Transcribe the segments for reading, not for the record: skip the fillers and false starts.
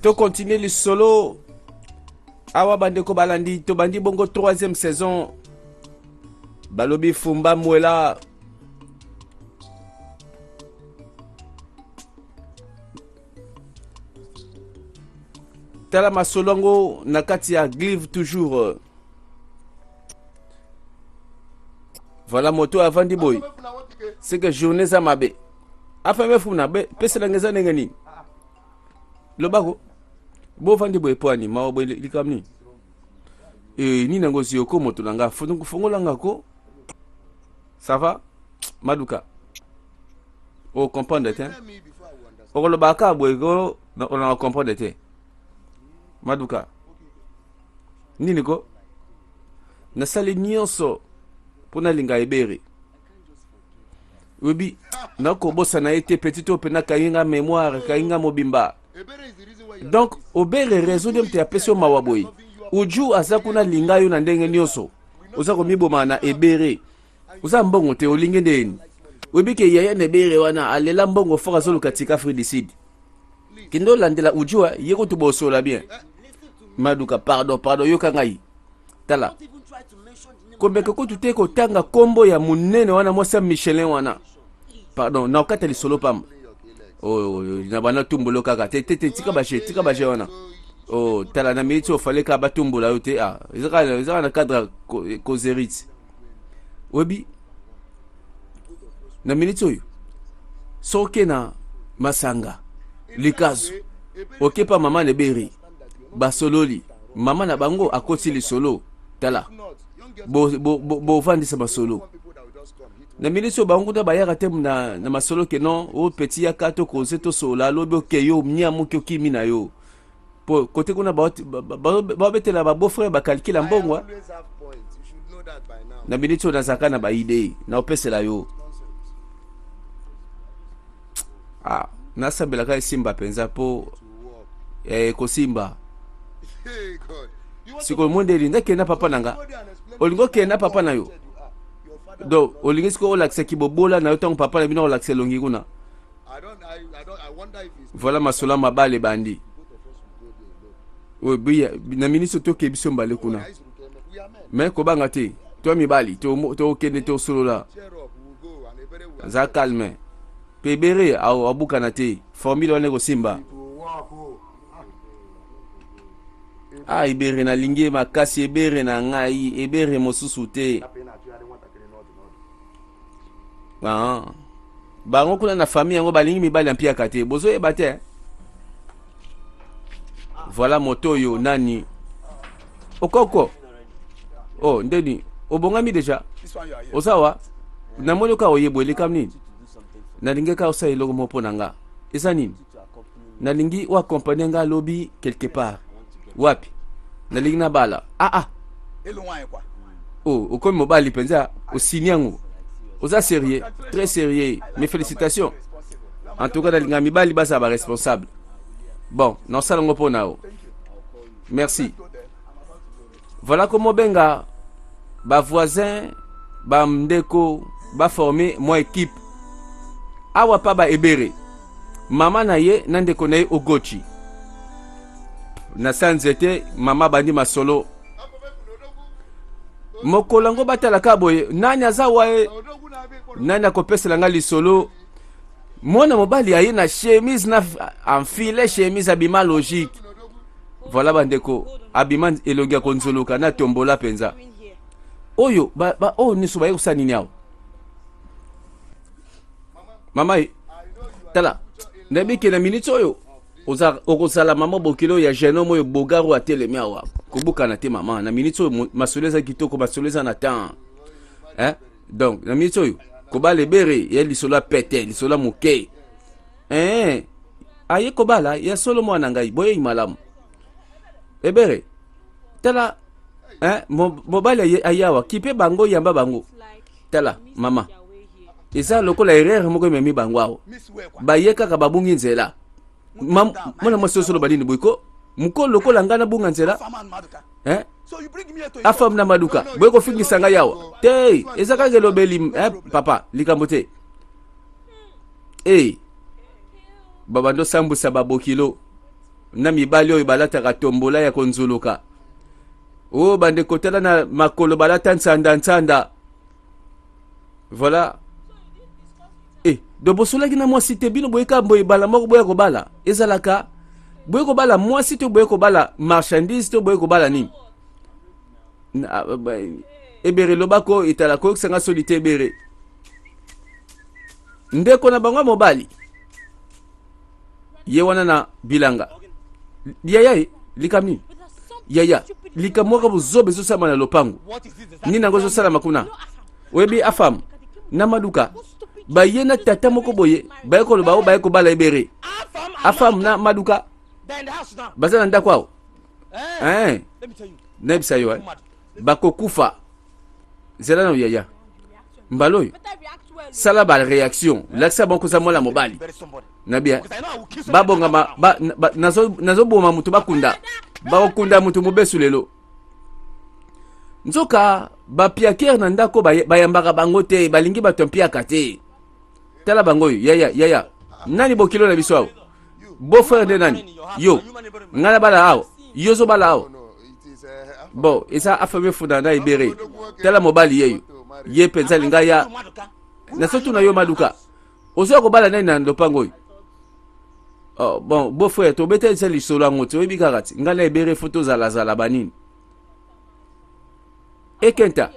To continuer le solo. Awa bandeko balandi to bandi bongo 3e saison. Balobi Fumba Mwela. Tala masolongo nakati ya Glive toujours. Voilà moto avant di boy. C'est que journée za mabe. Afa me funa be pese la ngeza ngani. Lobago. Bo vandi boy poani ma boy likamni. Ni nangozi yoko moto nanga fongola ngako. Ça va? Maduka. O comprendre te. O lo baka boy go on a comprendre te. Maduka. Nini ko? Na sali nyonso pona linga ebere. Webi na ko bossa na été petit ope na kayinga mémoire kayinga mobimba. Donc obere réseau de te apesio mawaboy. Uju azakuna linga yo na ndenge nyonso. Ozako miboma na ebere. Uza mbongo te olinge ndeni. Webi ke yaya na ebere wana alela mbongo fora solo katika Fridicide. Kindo landela ujua yeko to bosola bien. Maduka pardon yoka ngai. Tala. Kombeka ko tute ko tanga kombo ya munene wana mwasa Michelin wana. Pardon, na okata li solo pam. Oh, na bana tumbolo kaka. Tika baje wana. Oh, tala na minute o fallait ka batumbola yote ah. Izaka na cadre causerie. Webi. Na minute oyo. Soke na masanga. Likazo. Okepa mama ne beri. Basololi. Mama na bango akoti li solo. Tala. Bo vandisa masolo. Na miliso bango da bayaka tem na masolo ke non o petit ya kato koze to sola lobo ke yo mnyamu kyo kimi na yo. Po kote kuna ba betela ba beau frère ba calcule mbongwa. Na miliso na zakana ba idée na opesela yo. Ah, na sabela ka simba penza po ko simba. Siko monde linda ke na papa nanga. Olingo ke na papa na yo. Do olingo siko olaxe ki bobola na yo tong papa na bino olaxe longi kuna. Voilà masola mabale bandi. Oui, biya na ministre to ke biso mbale kuna. Mais ko banga te. To mi bali to kende to solo la. Za calme. Pebere au abuka na te. Formule wane ko simba. Ah, ebere na lingi makasi ebere na ngai ebere mosusu te. Ah. Bango kuna na famille yango balingi mibali mpia kate. Bozo e bate. Voilà moto yo nani. Okoko. Oh, ndeni. Obongami deja. Osawa. Na moni ka oyebwele kamni. Na lingi ka osa eloko mopo nanga. Esa nini? Na lingi wa accompagner nga lobby quelque part. Wapi? Na ligna bala. Oh, au comme mobile penza au signiango. Oza sérieux, très sérieux. Mes félicitations. En tout cas, na ligna mibali basa ba responsable. Bon, non ça ngo ponao. Merci. Voilà comment benga ba voisin, ba mdeko, ba former moi équipe. Awa pa ba ebere. Mama na ye nandeko na ye ogochi. Na sanzete mama bandi masolo mokolango batala kaboye nani azawa nani akopesela nga lisolo mona mobali aye na chemise na enfile chemise abima logique. Voilà bandeko abima elongi konzoloka na tombola penza oyo o niso baye kusani nyao mama tala ndebike na minute oyo okozala mama bokilo ya jeune homme bogaro atelemi awa kobuka na te mama na minute oyo masoleza kitoko masoleza na temps hein donc na minute oyo kobala ebere ya lisola pete lisola moke aye kobala ya solo mwana ngai boye imalamu ebere tala hein mobali ayawa kipe bango yamba bango tala mama eza lokola erreur moko memi bango awo baye kaka babungi nzela mwana mwasi solo balini boyko muko lokola ngana bunga nzela afam na maduka boyko fingisa nga yawa te ezaka gelobeli papa likambo te babando sambusa babokilo na mibali oyo balataka tombola ya konzuluka. Oh bande kotala na makolo balata nsanda. Voilà. Do bosola ki na mwasi te bino boyeka boye bala moko boye ko bala. Ezalaka boye ko bala mwasi te boye ko bala marchandise te boye ko bala nini. Ebere lobako itala ko sanga solite ebere. Ndeko na bango mobali. Ye wana na bilanga. Yaya likamni. Yaya likamwaka buzobe zo sama na lopango. Nina ngozo sala makuna. Webi afam na maduka. Bayena tata moko boye. Bayeko loba o bayeko bala ebere. Afam na maduka. Bazana nda kwao. Nebisa yo. Bako kufa. Zela na yaya. Mbaloyo. Sala ba réaction. Laksa bonko sa mola mobali. Nabia. Babonga nazo boma mutu bakunda. Bakunda mutu mobesu lelo. Nzoka ba piaker na ndako bayambaka bango te balingi batompiaka te. Tala bango yaya. Nani bokilo na biso awo? Beau frère de nani? Yo. Ngana bala awo. Yozo bala awo. Bon, esa afame fundana ibere. Tala mobali yeyo. Ye penza linga ya. Na sotu na yo maduka. Ozo ko bala nani na lopango yo. Oh, bon, beau frère, to bete ese lisolo ngoto webi kakati. Ngana ibere photo zala banini. Ekenta.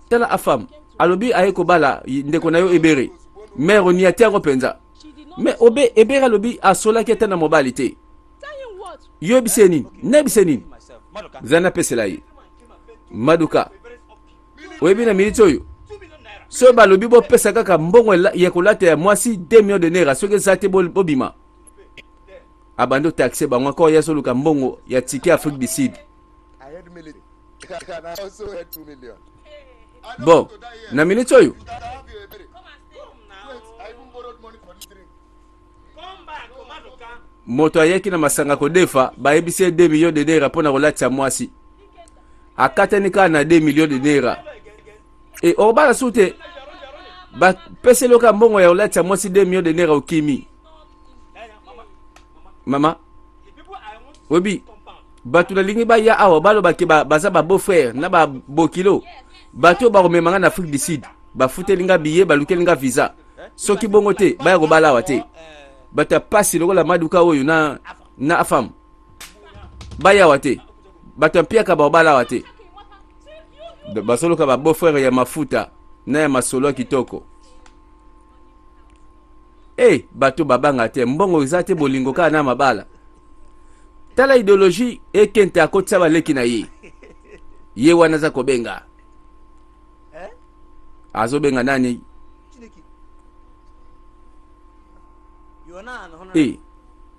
Tala afam. Alobi ayeko bala ndeko na yo ebere. Mère ni atengo penza. Mais obe ebere alobi asola keta na mobali te. Yo bisenini, ne bisenini. Zana pesela yi. Maduka. Webi na milito yo. So balobi bo pesa kaka mbongo yekolate ya mwasi 2 millions de naira soke zate bobima. Abando taxe ba ngako ya soluka mbongo ya tike Afrique du Sud. Bon, na milito yo. Moto ayeki na masanga kodefa ba ebise 2 millions de naira pona kolata mwasi. Akatani ka na 2 millions de naira. Et obala soute ba pese loka mbongo ya kolata mwasi 2 millions de naira okimi. Mama. Webi batu na lingi ba ya awa balo bake baza ba beau frère na ba bokilo. Batu ba rememanga na Afrique du Sud. Ba futelinga billet ba lukelinga visa. Soki bongo te ba ya kobala wate. Bata pasi lokola maduka oyo na afam. Baya wate. Bata piaka ba bala wate. Basolo ka ba beau frère ya mafuta na ya masolo kitoko. Bato babanga te mbongo ezate bolingo ka na mabala. Tala idéologie ekente akotsa baleki na ye. Ye wana za kobenga. Azobenga nani?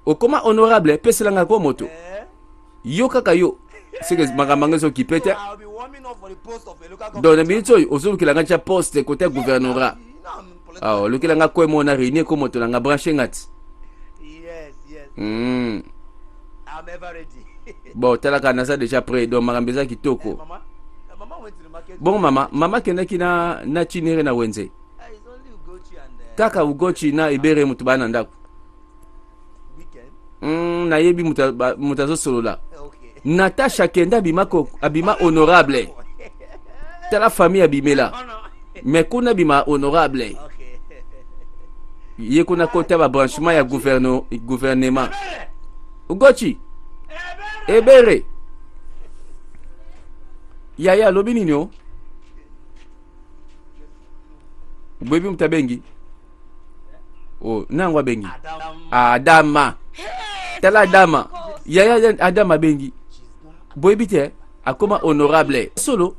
Okoma honorable peselanga ko moto. Yo kaka yo. Sike makamanga ki pete. Dans le minute ozulukilanga cha poste côté gouvernorat. Lukilanga ko mo na réunion ko moto nga branché ngati. Yes. I'm ever ready. Bon, talaka naza déjà prêt donc makambeza kitoko. Bon mama kenaki na chinere na wenze. Kaka ugochi na ibere mutu bana ndako. Na yebi mutazo solola. Natasha kenda abima honorable. Tala famille abimela. Mais kuna bima honorable. Ye kuna kota ba branchement ya gouvernement. Ugochi. Ebere. Yaya lobi nini yo? Bebi mtabengi. Nangwa bengi. Adama. Tala Adama. Yaya Adama bengi. Bebi te akoma honorable. Solo.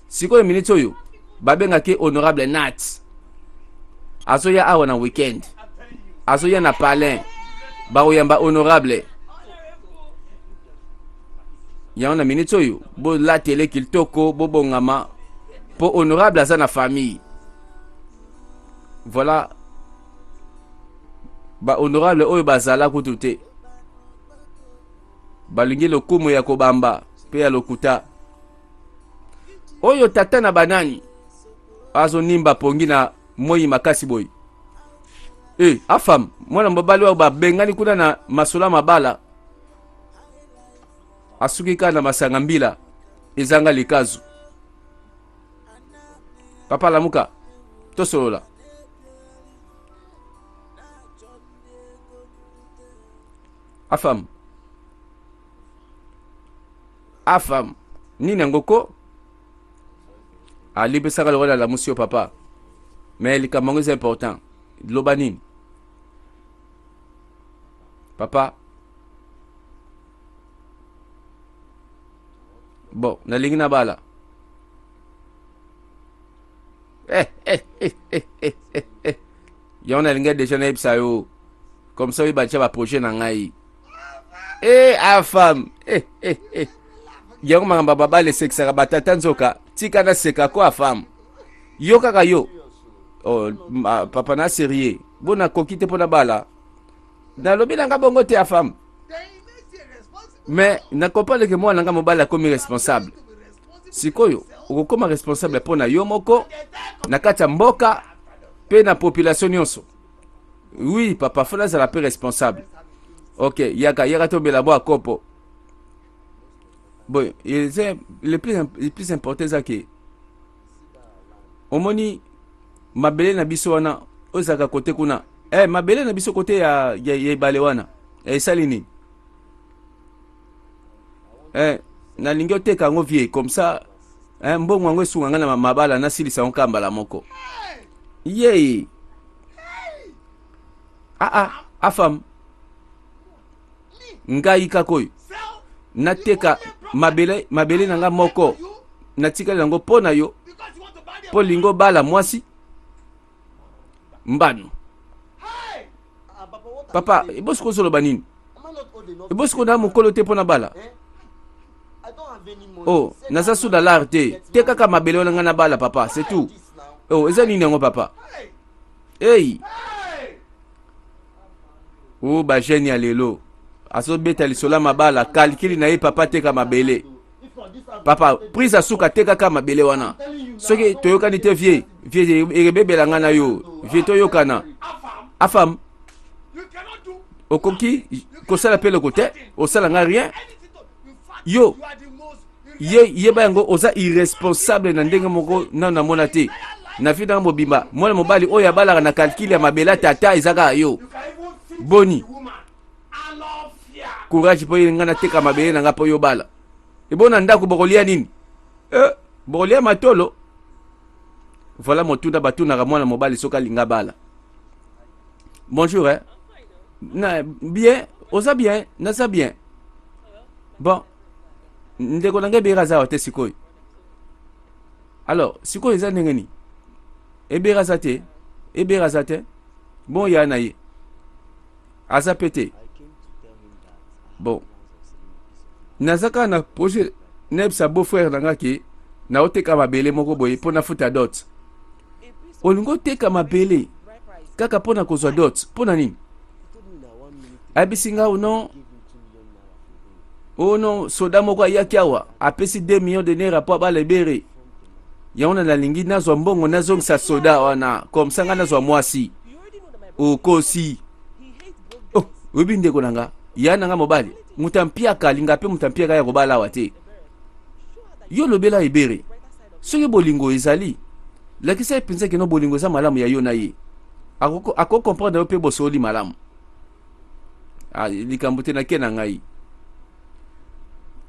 Siko minute yo. Babenga ke honorable Nat. Aso ya awa na weekend. Aso ya na palin. Baro yamba honorable. Ya on a minute yo. Bo la télé kiltoko bobo ngama. Po honorable aza na famille. Voilà. Ba honorable oyo bazala kutute. Balingi lokumu ya kobamba pe ya lokuta. Oyo tata na banani. Azo nimba pongi na moi makasi boy. Afam, mwana mbabali wa bengani kuna na masola mabala. asuki kaka na masanga mbila ezanga likazu. Papa lamuka tosolola. Afam nini ngoko alibe saka lola la monsieur papa, mais les camarades c'est important lobanine papa. Bon nalingi na bala yon nalinga déjà na ipsa yo comme ça il va ba projet na ngai afam yon manga baba le sexa batata nzoka tika na seka ko afam yo kaka yo papa na sérieux bona kokite pona bala na lobi nanga bongo te afam. Mais na comprendre que moi nanga mobala comme responsable sikoyo okokoma responsable pona yo moko na kati ya mboka pe na population nyonso. Oui papa fona za la pe responsable. OK yaka tombela bo akopo. Bon le plus important c'est que omoni mabele na biso wana ozaka kote kuna mabele na biso kote ya ibale wana salini na lingi oteka yango vie comme ça mbongo yango esunga nga na mabala nasilisa ngo kambala moko ye afam ngai kakoyo nateka mabele na nga moko natikali yango mpo na yo mpo lingo bala mwasi mbano. Papa ebosi kozoloba nini ebosi kona mokolo te mpo na bala naza suda lar te kaka mabele wana nga na bala papa c'est tout. Eza nini yango papa bajeni ya lelo azobeta lisola mabala kalkili na ye papa teka mabele papa prise asuka teka kaka mabele wana soki toyokani te vie erebebela nga na yo vie toyokana afam okoki kosala pe loko te osala nga rien yo yeba yango oza irresponsable na ndenge moko nana mona te na fi na mobimba mwana mobali oyo abalaka na calcul ya mabela tata ezaka yo boni courage po yenga na teka mabele na nga po yo bala ebona ndako bokolia nini bokolia matolo. Voilà motunda batuna mwana mobali soka linga bala. Bonjour bien oza bien naza bien bon ndeko nanga beraza wate sikoy alors sikoy eza ndenge ni eberaza te bon ya na ye aza pete bon nazaka na projet nebsa beau frère nanga ki na oteka mabele moko boye pona futa dot olingo teka mabele kaka pona kozwa dot pona nini abisinga non soda moko ayaki awa apesi 2 millions de naira po abala ebere yaona na lingi nazwa mbongo nazongisa soda wana comme ça nga nazwa mwasi okosi oyebi ndeko nanga ya nanga mobali mutampiaka linga pe mutampiaka ya kobala awa te yo lobela ebere soki bolingo ezali lakisa epenza keno bolingo eza malamu ya yo na ye ako comprendre yo pe bosoli malamu likambo te na ke na ngai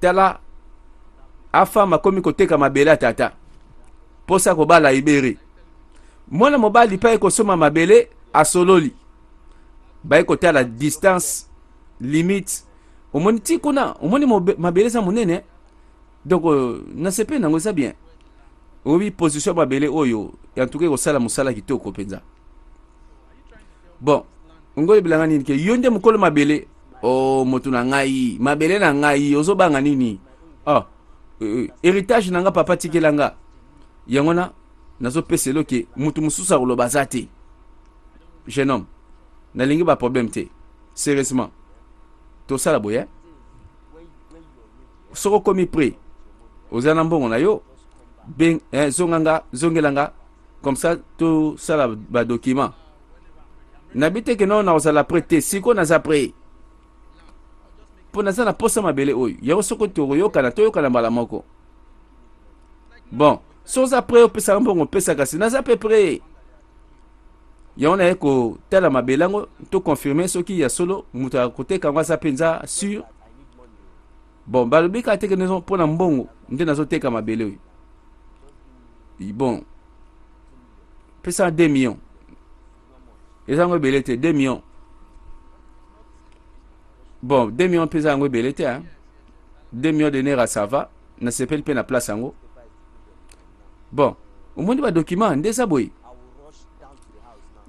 tala afama komi koteka mabele tata posa kobala ibere mwana mobali pa ekosoma mabele asololi ba kotala distance limite omoni ti kuna omoni mabele za monene donc na sepe nango eza bien obi position mabele oyo en tout cas kosala musala kitoko penza bon ngoli bilanga nini ke yonde mukolo mabele motu na ngai mabele na ngai ozobanga nini héritage nanga papa tikelanga yangona nazo peselo ke mutu mususa koloba zate jeune homme na lingi ba problème te sérieusement to sala boye soko komi prêt ozana mbongo na yo ben zongelanga comme ça to sala ba document nabite ke non na ozala prêt te siko na za prêt mpo naza na posa mabele oyo yango soko toyoka na mbala moko. Bon so oza pre opesaka mbongo opesaka si naza pe pre yango naye kotala mabele yango toconfirme soki ya solo moto akoteka yango aza mpenza sur. Bon balobi kaka teke mpona mbongo nde nazoteka mabele oyo. Bon pesa 2 millions eza yango ebele te 2 millions. Bon 2 millions pesa yango ebele te 2 millions de naira ça va nasepeli mpe na place yango. Bon omoni badocument nde eza boye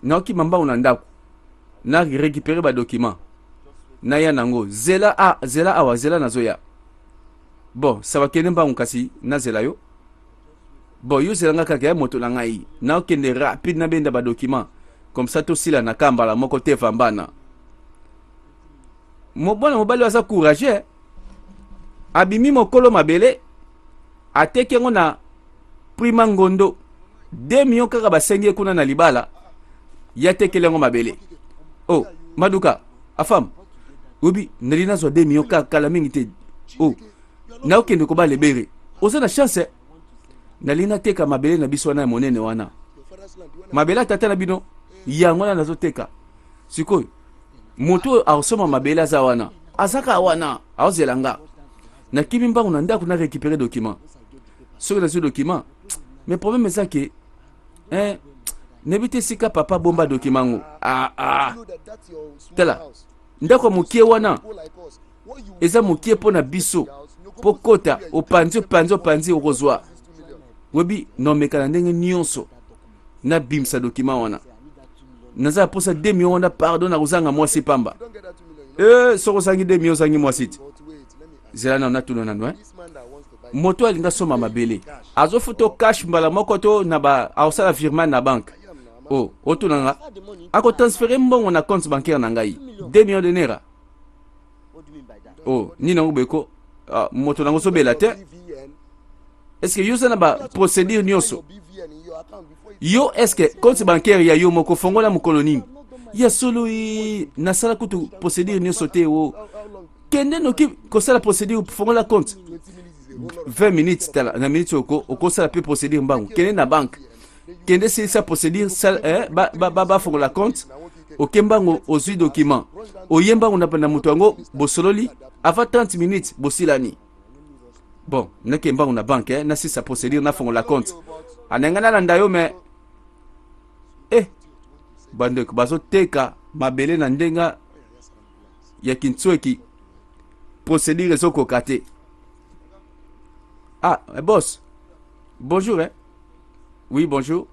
naokima mbango na ndako na récupérer badocument naya nango zela awa zela nazoya. Bon ça va kende mbango kasi na zela yo. Bon yo zelanga kaka ya moto na ngai naokende rapide na benda badocument comme ça tosila na kambala moko te fambana. Mobona mobali aza courageux abimi mokolo mabele ateke ngo na prima ngondo 2 millions kaka basengi kuna na libala ya tekele ngo mabele. Oh maduka afam obi nalina zo 2 millions kaka kala mingi te. Oh na okende ko bale bere oza na chance nalina teka mabele na biso na monene wana mabele tata na bino yango na nazoteka sikoyo moto aosoma mabele aza wana azaka wana aozelanga na kimi mbango na ndako na récupérer document soki na document mais problème eza ke nebite sika papa bomba document ngo tala ndako mokie wana eza mokie mpona biso po kota opanzi okozwa webi nomeka na ndenge nyonso na bimsa document wana naza posa 2 millions wana pardon na kozanga mwasi pamba soko sangi 2 millions sangi mwasi ti zela na natuno nano moto alinga soma mabele azofuto cash mbala moko to na ba aosala virement na banque oto nanga ako transférer mbongo na compte bancaire na ngai 2 millions de naira ni nango beko moto nango sobela te. Est-ce que yo sana ba procédure nyonso yo est-ce que compte bancaire ya yo moko fongola mukoloni ya solo na sala kutu procédure nyonso te kende noki ko sala procédure fongola compte 20 minutes tala na minutes oko sala pe procédure mbangu kende na banque kende c'est ça procédure ba fongola compte okembango ozwi document oyembango na mutu yango bosololi avant 30 minutes bosilani. Bon nakembango na banque na c'est ça procédure na fongola compte anengana landa yo mais bandeko bazoteka mabele na ndenga ya kintsweki procédure ezokoka te. Boss bonjour oui bonjour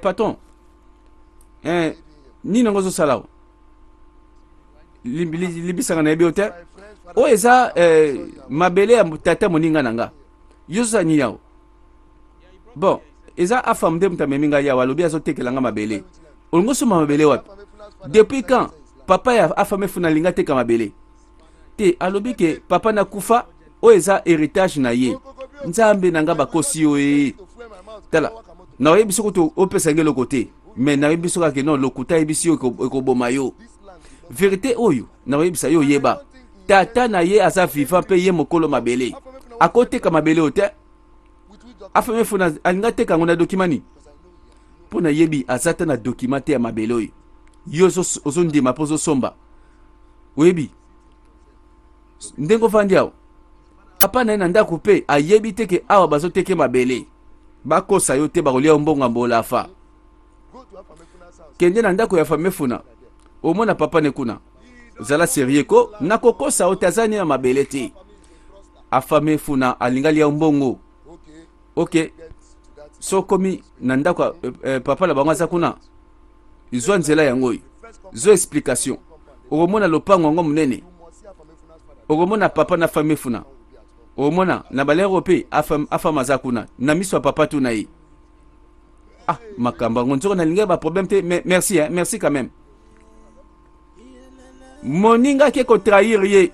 patron ni nango zosala libisanga na yebi ote o eza mabele ya tata moninga nanga yozani yao. Bon eza afam de mutameminga ya walobi azotekelanga mabele olongo soma mabele wapi depuis quand papa ya afame funa linga teka mabele te alobi ke papa na kufa o eza héritage na ye nzambe nanga bakosi yo tala na yebi soko to opesa ngelo côté mais na yebi soko ke non lokuta yebi si ekoboma yo vérité oyo na yebi sa yo yeba tata na ye aza vivant pe ye mokolo mabele akoteka mabele ote afame funa alinga teka ngona dokimani pona yebi azata na documenté ya mabele oyo yo ozondima po somba webi ndengo vandi awo papa na ye na ndako pe ayebi teke awa bazoteke mabele bakosa yo te bakolia mbongo mbola afa kende na ndako ya fame funa omona papa ne kuna zala sérieux ko nakokosa o tazani ya mabele te afame funa alingali ya mbongo ok so komi na ndako papa la bango aza kuna izwa nzela yango zo explication okomona lopango ngo munene okomona papa na fame funa okomona na balero pe afama aza kuna na miso ya papa tu na ye makamba ngo nzoko na linga ba problème te merci merci quand même moninga ke ko trahir ye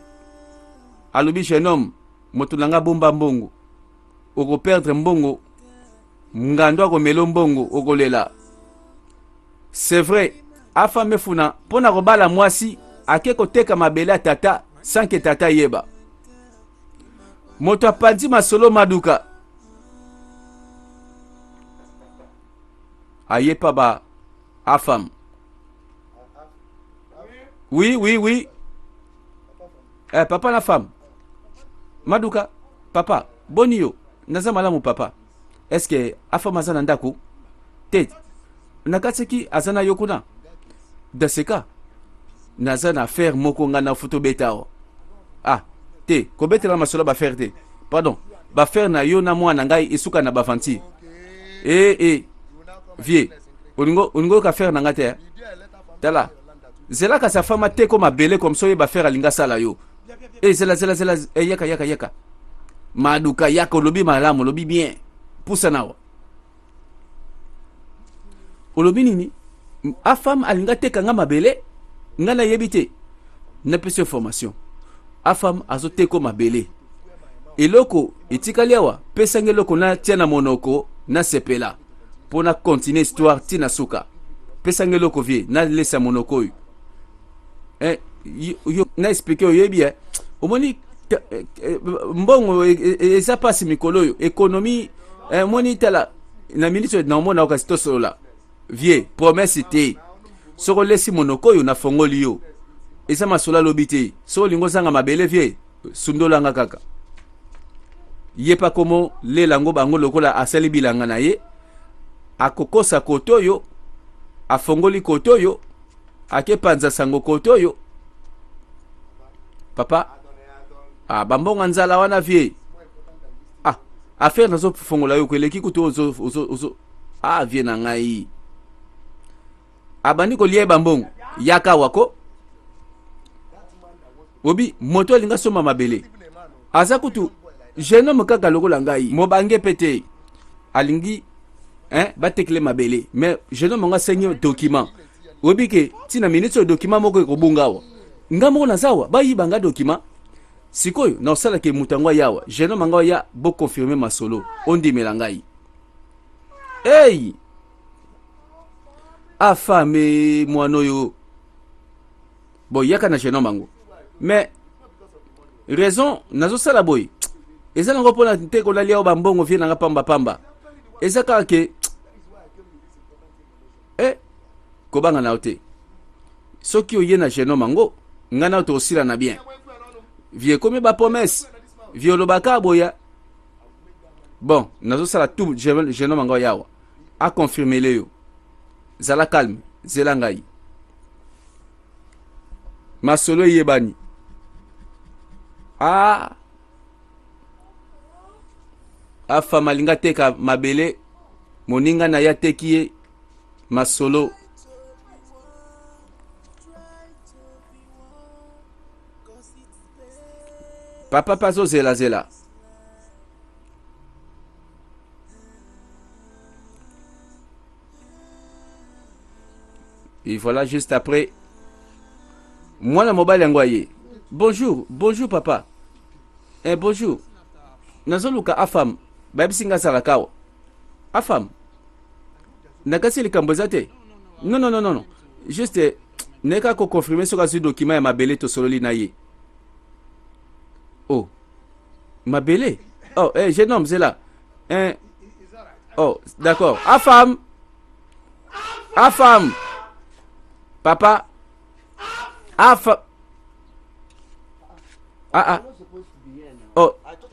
alobi jeune homme moto nanga bomba mbongo oko perdre mbongo ngando akomelo mbongo okolela c'est vrai afame funa pona kobala mwasi ake koteka mabele ya tata sans que tata yeba. Moto apandi masolo maduka ayepa ba afam. Oui. Papa la femme. Maduka, papa, boni yo. Naza malamu papa. Est-ce que afam azana ndako? Te. Nakatseki azana yokuna. Daseka. Naza na faire moko nga na photo betao. Ah, te, ko betela masolo ba faire te. Pardon. Ba faire na yo na mwana ngai isuka na bafanti. Vie. Olingo ka faire na ngate. Tala. Zela ka sa fama te ko mabele comme so ye ba faire alinga sala yo. Zela yaka. Maduka yaka lobi malamu lobi bien. Poussa nawa. Olobi nini? Afam alinga te kanga mabele ngana yebite. Na pese formation. Afam azote ko mabele. Eloko itikali awa pesa ngeloko na tiana monoko na sepela. Pona continuer histoire tina suka. Pesa ngeloko vie na lesa monoko yu. Yo na expliquer oyebi omoni mbongo eza pasi mikolo yo économie moni tala na ministre na mona okasito sola vie promesse te soko lesi monoko yo na fongoli yo eza masola lobite so lingo zanga mabele vie sundola nga kaka yepa komo le lango bango lokola asali bilanga na ye akokosa koto yo afongoli koto yo ake panza sango koto yo papa bambonga nzala wana vie affaire nazo fongola yo kweleki kuto ozo vie na ngai abandi ko lie bambongo yaka wako obi moto linga soma mabele aza kutu jeune homme kaka lokola ngai mobange pete alingi batekle mabele mais jeune homme nga senye document obi ke tina ministre document moko ko bungawa ngamoko na zawa bayiba nga document sikoyo na osala ke mutango yawa jeune homme nga ya bo confirmer masolo ondimela ngai afame mwana yo bo yaka na jeune homme ngo mais raison nazo sala boy ezala ngo pona te ko lalia ba mbongo vie na pamba ezaka ke ko banga na ote soki oye na jeune homme ngo ngana to osila na bien vie comme ba promesse vie lo baka boya bon nazo sala tout jeune homme ngo yawa a confirmer le yo zala calme zela ngai masolo yebani afa malinga teka mabele moninga na ya tekie masolo papa paso zela et voilà juste après moi la mobile envoyé bonjour papa bonjour nazoluka afam babisinga salakawa afam nakasi likambo zate non juste neka ko confirmer sur ce document ya mabele to sololi na ye mabele jeune homme c'est là d'accord afam papa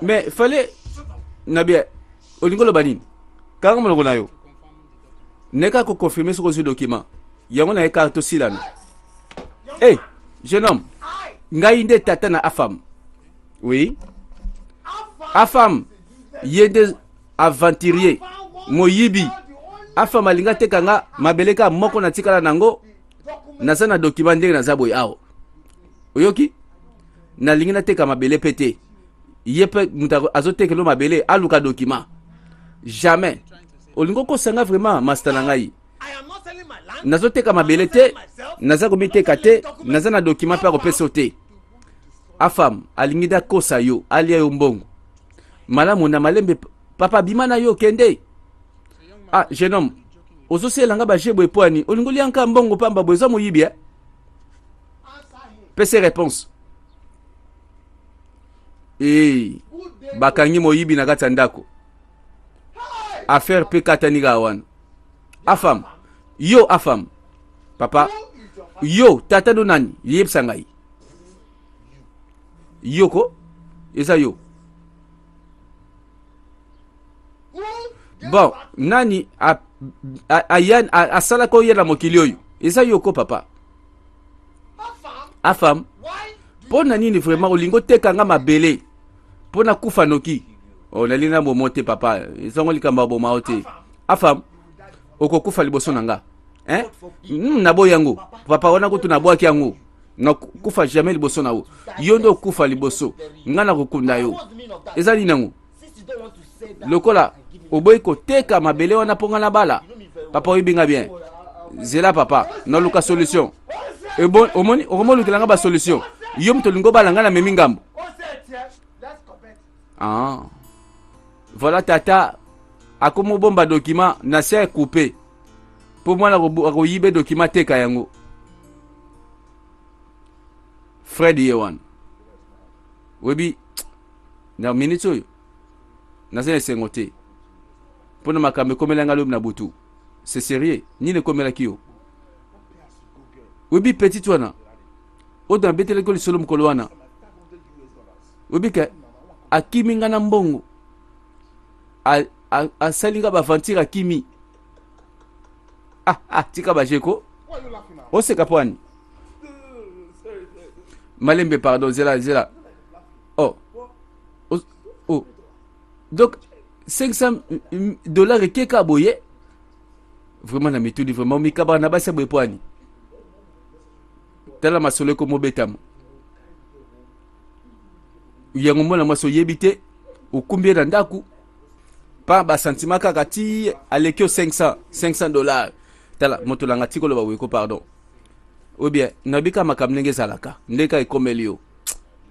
mais fallait nabia olingo lo banini kanga molongo na yo neka ko confirmer sur ce document yango na eka to silana jeune homme ngai nde tata na afam oui afam yende aventurier moyibi afam alinga tekanga mabeleka moko na tikala nango naza na document ndenge naza boy awo oyoki nalingi nateka mabele pete yepe mutako azotekelo mabele aluka document jamais olingo kosanga vraiment master na ngai nazoteka mabele te naza komiteka te naza na document pa kopesa te afam alingi da kosa yo alia yo mbongo malamu na malembe papa bimana yo kende jeune homme ozosela nga ba jebo epoani olingo lianka mbongo pamba boza moyibia pese réponse. Eh, bakangi moyibi na kati ya ndako. Affaire pe kataniga wana. Afam. Yo afam. Papa. Yo tata do nani? Yebisa ngai. Yo ko? Eza yo. Bon, nani ayan asala ko yela mokili oyo. Eza yo ko papa. Afam. Pona nini vraiment olingo teka nga mabele. Pona kufa noki. Oh nalina momote papa. Ezongo likamba bo maote. Afam. Oko kufa liboso nanga. Hein? Nabo yango. Papa wana ko tunabwa ki yango. Na kufa jamais liboso na wo. Yondo kufa liboso. Ngana kokunda yo. Ezali nango. Lokola oboy ko teka mabele wana ponga na bala. Papa oyibinga bien. Zela papa, no luka solution. E bon, omoni lukelanga ba solution. Yo mto lingo bala ngana memi ngambo. Ah. Voilà tata akomo bomba document na se coupé. Pour moi la ko yibe document teka yango. Fred Yewan. Webi na minute oyo. Na se sengote. Pour na makambe komelanga lob na butu. C'est sérieux. Ni ne komela kiyo. Webi petit wana. Oda betele ko lisolo mkolo wana. Webi ka akimi ngana mbongo. A salinga ba vantira akimi. Tika ba jeko. Ose kapwani. Malembe pardon, zela. Oh. Donc $500 keka boye. Vraiment na mitudi vraiment mikaba na basa boye poani. Tala masole ko mobetam. Yango mona maso yebite okumbie na ndaku. Pa ba sentiment kaka ti alekio $500. Tala moto langa tikolo ba weko pardon. Ou bien nabika makamnenge zalaka. Ndeka ikomelio.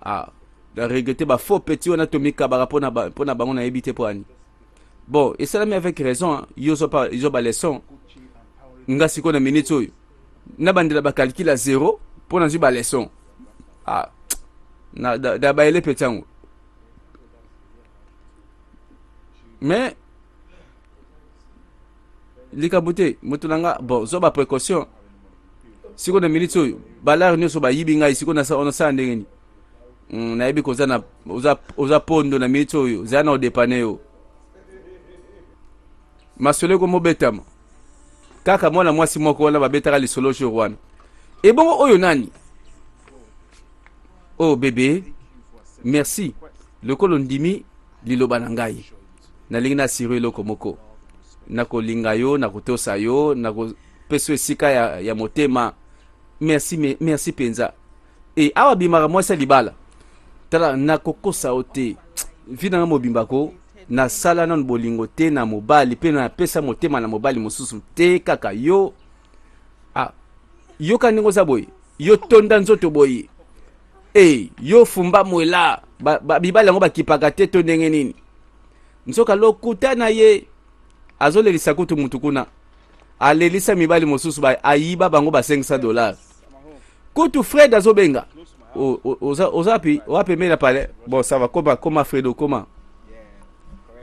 Da regretter ba faux petit on a tomi kabara pona bango na yebite poani. Bon, et ça mais avec raison, hein. Ils ont pas leçon. Nga siko na minute oyo. Na bandela ba calcul à 0 pour na ba leçon. Na da ba ele petango. Mais likabote mutulanga bon, zo ba précaution. Siko na minute oyo, balar nyoso ba yibinga siko na sa on sa ndengeni. Na yebi ko zana oza pondo na minute oyo, zana o dépanner. Masole ko mobetama. Kaka mwana mwasi moko wana babetaka lisolo chez Rwanda. Et bon oyo nani? Oh bébé, merci. Lokolo ndimi liloba na ngai. Nalingi na siro eloko moko. Nakolinga yo, nakotosa yo, nakopeso esika ya motema. Merci penza. Et awa bimara mwasi libala. Tala nakokosa ote. Vina mobimbako. Na sala non bolingo te na mobali pe na pesa motema na mobali mosusu te kaka yo yo kaningo za boy yo tonda nzoto boy yo fumba mwela bibali yango bakipaka te to ndenge nini nzoka lokuta na ye azolelisa kutu mutu kuna alelisa mibali mosusu ba ayiba bango ba $500 kutu Fred azobenga ozapi wapi mela pale bon ça va comment Fredo comment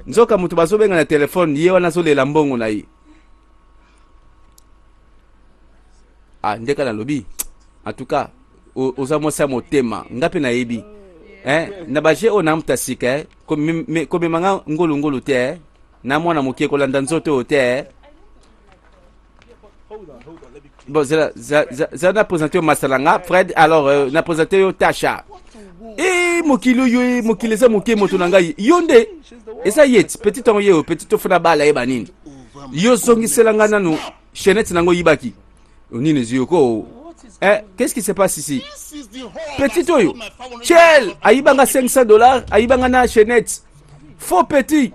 nzoka mutu bazobenga na telefone ye wana zolela mbongo na ye ndeka na lobi en tout cas oza mosa motema ngape na yebi na baje ona mtasika comme manga ngolu te na mwana mokie kolanda nzoto te bon za na présenter masalanga Fred alors na présenter yo Tasha mokili za mokie moto na ngai yonde esa yet petit on yo petit ofuna bala e banini yo zongisela nga nanu chenette nango yibaki nini ziyoko qu'est-ce qui se passe ici petit oyo chel ayibanga $500 ayibanga na chenette faux petit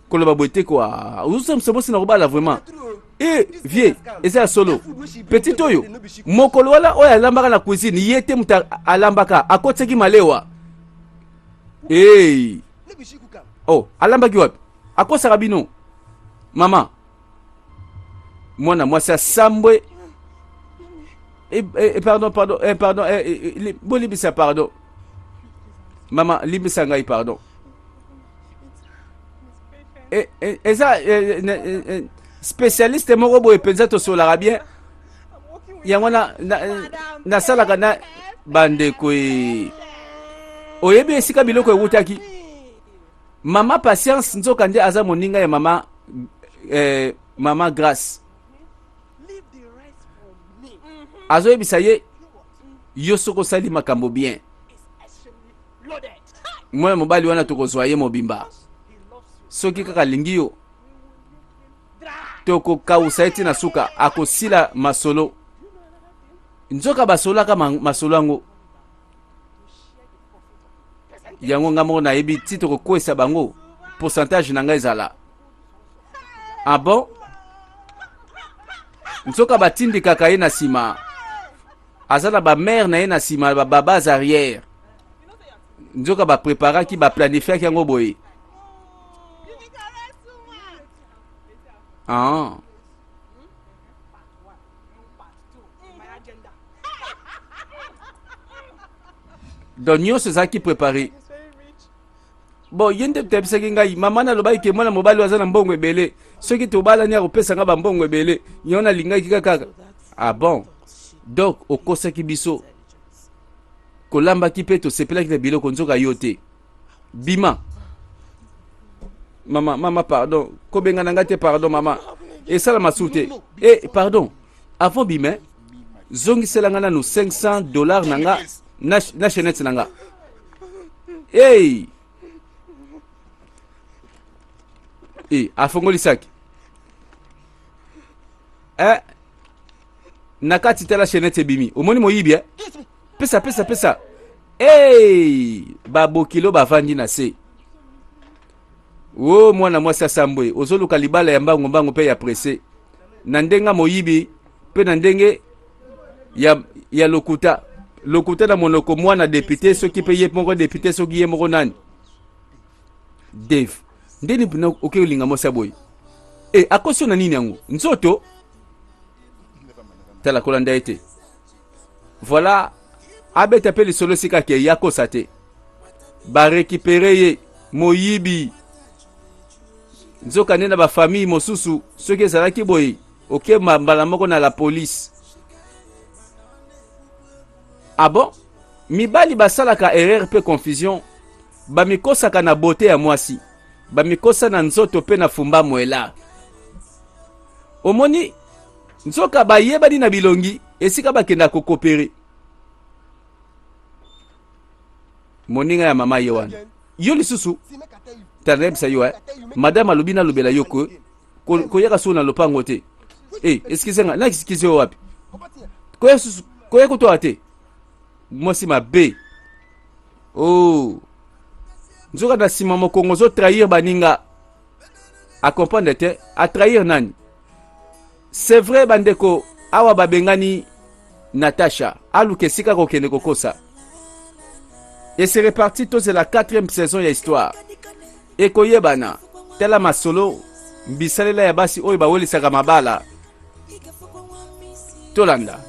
koloba boite quoi uzo msobosi na robala vraiment vieux esa solo petit oyo mokolo wala oyo alambaka na cuisine yete muta alambaka akoteki malewa alambaki wapi akosaka bino mama mwana mwasi asambwe Pardon, bolibisa pardon. Maman, libisa ngai pardon. Et ça, spécialiste moko boye penza to solara bien. Yango na sala kana bande ko oyebi esika biloko ewutaki. Mama Patience nzoka nde aza moninga ya mama Grace. Azo yebisa ye yo soko sali makambo bien. Mwana mobali wana tokozwa ye mobimba. Soki kaka lingi yo toko kausa eti na suka akosila masolo. Nzoka basola ka masolo yango. Yango ngamo na yebi ti toko kwesa bango pourcentage na ngai zala. Ah bon? Nzoka batindi kaka ye na sima. Azala ba mère na ye na sima ba babas arrière. Nzoka ba prépara ki ba planifier ki yango boye. Ah. Donc nyonso ezalaki préparé. Bon yende tebisaki ngai mama na lobai ke mwana mobali waza na mbongo ebele soki tobalani akopesa nga bambongo ebele yo na lingaki kaka. Ah bon, donc okosaki biso kolambaki mpe tosepelaki na biloko nzoka yo te bima. Mama pardon kobenga na nga te pardon mama esala masu te pardon avant bima zongisela nga nanu $500 na nga na chenette na nga. Hey afongolisaki nakati tala chenette bimi omoni moyibi pesa babokilo bavandi na se. Oh mwana mwasi asambwe ozoluka libala ya mbango pe ya presse na ndenga moyibi pe na ndenge ya lokuta na monoko mwana député soki pe ye moko député soki ye moko nani Dave ndeni bina okelinga mosa boy akoso na nini yango nzoto tala kolanda ete voilà abeta pe lisolo sika ke yakosa te ba récupérer ye moyibi nzoka nena ba famille mosusu soki ezalaki boye oke mbala moko na la police. Ah bon? Mibali basalaka erreur pe confusion bamikosaka na beauté ya mwasi bamikosa na nzoto pe na fumba mwela. Omoni nzoka bayebani na bilongi esika bakenda kokopere moninga ya mama yewana yo lisusu tanebisa yo madame alobina lobela yoko koyaka so na lopango te excuse nga na excuse yo wapi koya kutoa te mwasi mabe. Nzoka na sima mokongo zo trahir baninga a comprendre te a trahir nani. C'est vrai bandeko awa babengani Natasha aluke sika kokende kokosa. Et c'est reparti tous la 4e saison ya histoire. Et koyebana tela masolo mbisalela ya basi oyo bawolisaka mabala tolanda.